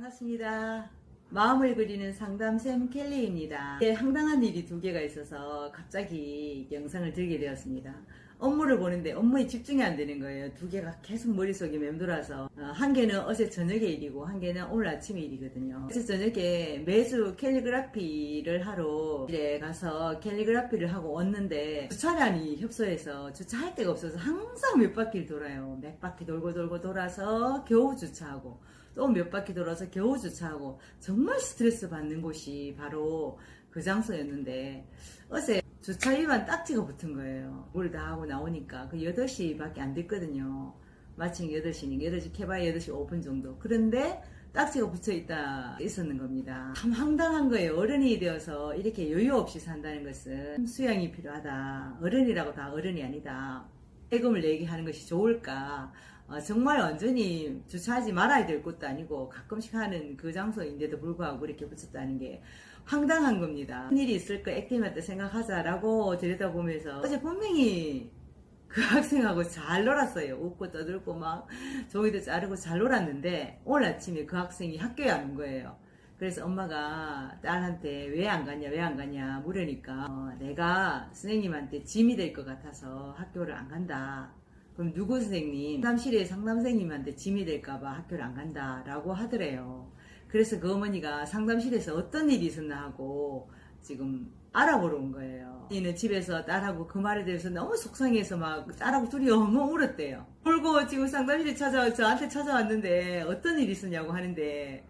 반갑습니다. 마음을 그리는 상담쌤 켈리입니다. 황당한 일이 두 개가 있어서 갑자기 영상을 들게 되었습니다. 업무를 보는데 업무에 집중이 안 되는 거예요. 두 개가 계속 머릿속에 맴돌아서 한 개는 어제 저녁에 일이고 한 개는 오늘 아침에 일이거든요. 어제 저녁에 매주 캘리그라피를 하러 집에 가서 캘리그라피를 하고 왔는데 주차량이 협소해서 주차할 데가 없어서 항상 몇 바퀴를 돌아요. 몇 바퀴 돌고 돌아서 겨우 주차하고 또 몇 바퀴 돌아서 겨우 주차하고 정말 스트레스 받는 곳이 바로 그 장소였는데 어제 주차 위반 딱지가 붙은 거예요. 뭘 다 하고 나오니까 그 8시밖에 안 됐거든요. 마침 8시니까 8시 캐봐야 8시 5분 정도. 그런데 딱지가 붙여 있었는 겁니다. 참 황당한 거예요. 어른이 되어서 이렇게 여유 없이 산다는 것은 수양이 필요하다. 어른이라고 다 어른이 아니다. 세금을 내게 하는 것이 좋을까? 정말 완전히 주차하지 말아야 될 곳도 아니고 가끔씩 하는 그 장소인데도 불구하고 이렇게 붙였다는 게 황당한 겁니다. 무슨 일이 있을까 액땜할 생각하자라고 들여다보면서 어제 분명히 그 학생하고 잘 놀았어요. 웃고 떠들고 막 종이도 자르고 잘 놀았는데 오늘 아침에 그 학생이 학교에 안 온 거예요. 그래서 엄마가 딸한테 왜 안 가냐 물으니까 내가 선생님한테 짐이 될 것 같아서 학교를 안 간다. 그럼 누구 선생님? 상담실에 상담선생님한테 짐이 될까봐 학교를 안 간다라고 하더래요. 그래서 그 어머니가 상담실에서 어떤 일이 있었나 하고 지금 알아보러 온 거예요. 이는 집에서 딸하고 그 말에 대해서 너무 속상해서 막 딸하고 둘이 엉엉 울었대요. 울고 지금 상담실에 저한테 찾아왔는데 어떤 일이 있었냐고 하는데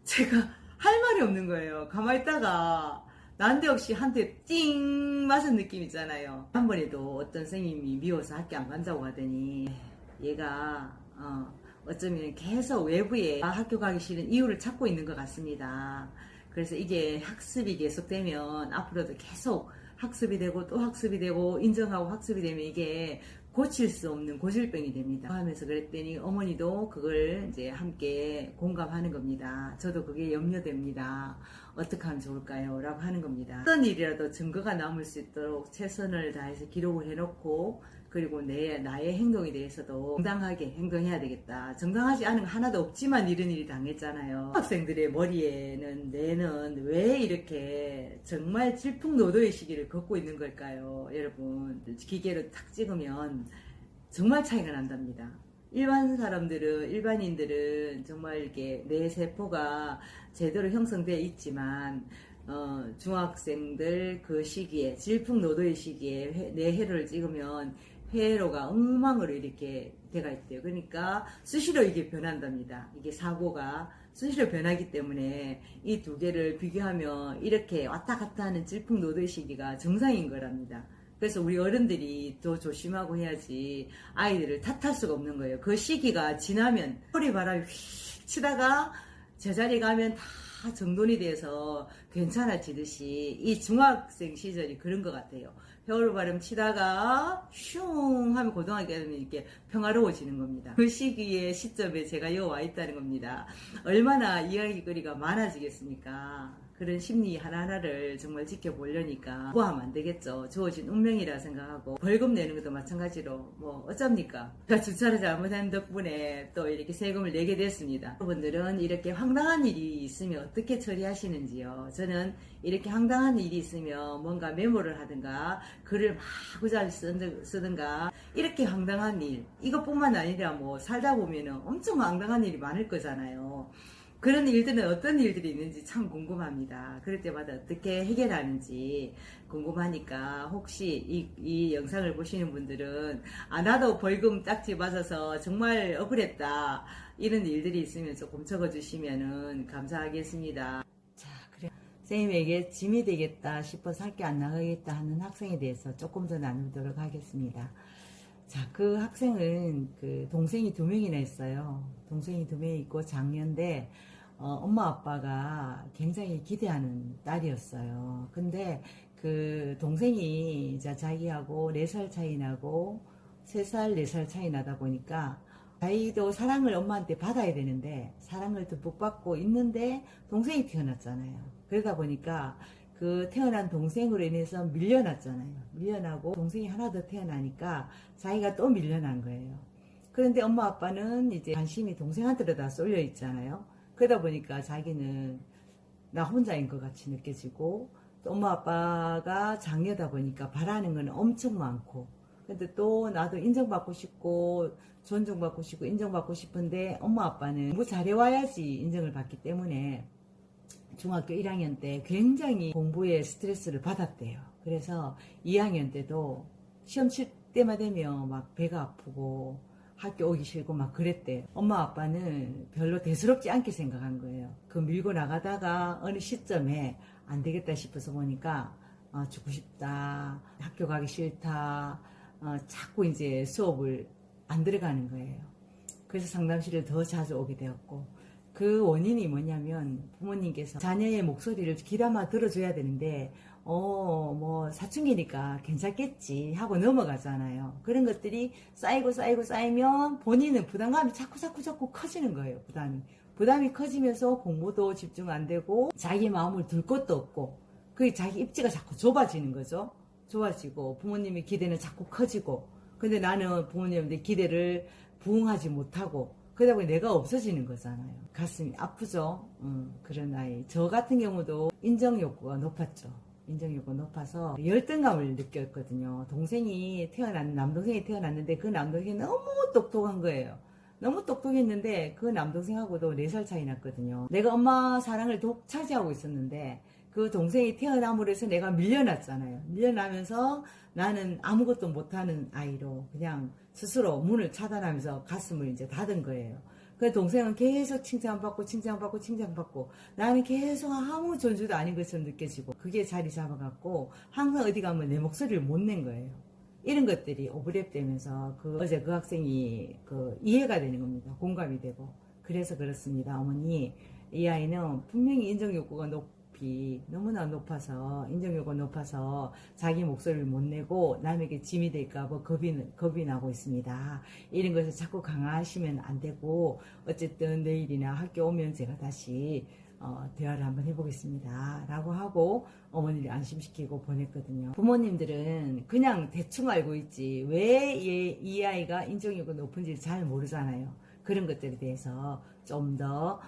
제가 할 말이 없는 거예요. 가만히 있다가 난데없이 한테 띵 맞은 느낌 있잖아요. 한 번에도 어떤 선생님이 미워서 학교 안 간다고 하더니 얘가 어쩌면 계속 외부에 학교 가기 싫은 이유를 찾고 있는 것 같습니다. 그래서 이게 학습이 계속되면 앞으로도 계속 학습이 되고 또 학습이 되고 인정하고 학습이 되면 이게 고칠 수 없는 고질병이 됩니다. 하면서 그랬더니 어머니도 그걸 이제 함께 공감하는 겁니다. 저도 그게 염려됩니다. 어떻게 하면 좋을까요? 라고 하는 겁니다. 어떤 일이라도 증거가 남을 수 있도록 최선을 다해서 기록을 해놓고 그리고 나의 행동에 대해서도 정당하게 행동해야 되겠다. 정당하지 않은 거 하나도 없지만 이런 일이 당했잖아요. 학생들의 머리에는 뇌는 왜 이렇게 정말 질풍노도의 시기를 걷고 있는 걸까요? 여러분 기계로 탁 찍으면 정말 차이가 난답니다. 일반인들은 정말 이렇게 뇌 세포가 제대로 형성되어 있지만 중학생들 그 시기에 질풍노도의 시기에 뇌회로를 찍으면 회로가 엉망으로 이렇게 돼가 있대요. 그러니까 수시로 이게 변한답니다. 이게 사고가 수시로 변하기 때문에 이 두 개를 비교하면 이렇게 왔다 갔다 하는 질풍노도의 시기가 정상인 거랍니다. 그래서 우리 어른들이 더 조심하고 해야지 아이들을 탓할 수가 없는 거예요. 그 시기가 지나면 소리바람이 휙 치다가 제자리 가면 다 정돈이 돼서 괜찮아지듯이 이 중학생 시절이 그런 것 같아요. 겨울바람 치다가 슝 하면 고등학교 되면 이렇게 평화로워지는 겁니다. 그 시점에 제가 여기 와 있다는 겁니다. 얼마나 이야기거리가 많아지겠습니까? 그런 심리 하나하나를 정말 지켜보려니까 구하면 안 되겠죠. 주어진 운명이라 생각하고 벌금 내는 것도 마찬가지로 뭐 어쩝니까? 제가 주차를 잘못한 덕분에 또 이렇게 세금을 내게 됐습니다. 여러분들은 이렇게 황당한 일이 있으면 어떻게 처리하시는지요? 저는 이렇게 황당한 일이 있으면 뭔가 메모를 하든가 글을 마구잘 쓰든가 이렇게 황당한 일 이것뿐만 아니라 뭐 살다 보면은 엄청 황당한 일이 많을 거잖아요. 그런 일들은 어떤 일들이 있는지 참 궁금합니다. 그럴 때마다 어떻게 해결하는지 궁금하니까 혹시 이 영상을 보시는 분들은 나도 벌금 딱지 맞아서 정말 억울했다 이런 일들이 있으면 조금 적어주시면 감사하겠습니다. 자, 그래. 선생님에게 짐이 되겠다 싶어서 학교 안 나가겠다 하는 학생에 대해서 조금 더 나누도록 하겠습니다. 자, 그 학생은 그 동생이 2명이나 있어요. 동생이 2명 있고 장녀인데 엄마 아빠가 굉장히 기대하는 딸이었어요. 근데 그 동생이 이제 자기하고 4살 차이 나고 3살, 4살 차이 나다 보니까 자기도 사랑을 엄마한테 받아야 되는데 사랑을 듬뿍 받고 있는데 동생이 태어났잖아요. 그러다 보니까 그 태어난 동생으로 인해서 밀려났잖아요. 밀려나고 동생이 하나 더 태어나니까 자기가 또 밀려난 거예요. 그런데 엄마 아빠는 이제 관심이 동생한테로 다 쏠려 있잖아요. 그러다 보니까 자기는 나 혼자인 것 같이 느껴지고, 또 엄마 아빠가 장녀다 보니까 바라는 건 엄청 많고, 근데 또 나도 인정받고 싶고 존중받고 싶고 인정받고 싶은데 엄마 아빠는 뭐 잘해와야지 인정을 받기 때문에 중학교 1학년 때 굉장히 공부에 스트레스를 받았대요. 그래서 2학년 때도 시험 칠 때만 되면 막 배가 아프고 학교 오기 싫고 막 그랬대요. 엄마 아빠는 별로 대수롭지 않게 생각한 거예요. 그 밀고 나가다가 어느 시점에 안 되겠다 싶어서 보니까 죽고 싶다, 학교 가기 싫다, 자꾸 이제 수업을 안 들어가는 거예요. 그래서 상담실을 더 자주 오게 되었고, 그 원인이 뭐냐면 부모님께서 자녀의 목소리를 귀담아 들어줘야 되는데 뭐 사춘기니까 괜찮겠지 하고 넘어가잖아요. 그런 것들이 쌓이면 본인은 부담감이 자꾸 커지는 거예요. 부담이 커지면서 공부도 집중 안 되고 자기 마음을 둘 것도 없고, 그 자기 입지가 자꾸 좁아지는 거죠. 좁아지고 부모님의 기대는 자꾸 커지고, 근데 나는 부모님한테 기대를 부응하지 못하고, 그러다 보니 내가 없어지는 거잖아요. 가슴이 아프죠. 그런 아이. 저 같은 경우도 인정 욕구가 높았죠. 인정 욕구가 높아서 열등감을 느꼈거든요. 남동생이 태어났는데 그 남동생이 너무 똑똑한 거예요. 너무 똑똑했는데 그 남동생하고도 4살 차이 났거든요. 내가 엄마 사랑을 독차지하고 있었는데 그 동생이 태어남으로 해서 내가 밀려났잖아요. 밀려나면서 나는 아무것도 못하는 아이로 그냥 스스로 문을 차단하면서 가슴을 이제 닫은 거예요. 그 동생은 계속 칭찬받고 나는 계속 아무 존재도 아닌 것처럼 느껴지고, 그게 자리 잡아갖고 항상 어디 가면 내 목소리를 못 낸 거예요. 이런 것들이 오버랩 되면서 어제 그 학생이 이해가 되는 겁니다. 공감이 되고. 그래서 그렇습니다. 어머니, 이 아이는 분명히 인정욕구가 너무나 높아서, 인정욕구가 높아서 자기 목소리를 못 내고 남에게 짐이 될까봐 겁이 나고 있습니다. 이런 것을 자꾸 강화하시면 안 되고, 어쨌든 내일이나 학교 오면 제가 다시 대화를 한번 해보겠습니다 라고 하고 어머니를 안심시키고 보냈거든요. 부모님들은 그냥 대충 알고 있지 왜 이 아이가 인정욕구가 높은지 잘 모르잖아요. 그런 것들에 대해서 좀 더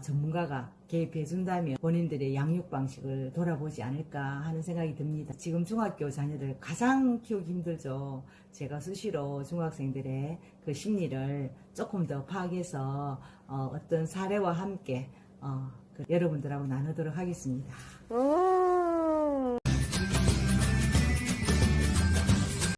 전문가가 개입해 준다면 본인들의 양육 방식을 돌아보지 않을까 하는 생각이 듭니다. 지금 중학교 자녀들 가장 키우기 힘들죠. 제가 수시로 중학생들의 그 심리를 조금 더 파악해서 어떤 사례와 함께 여러분들하고 나누도록 하겠습니다.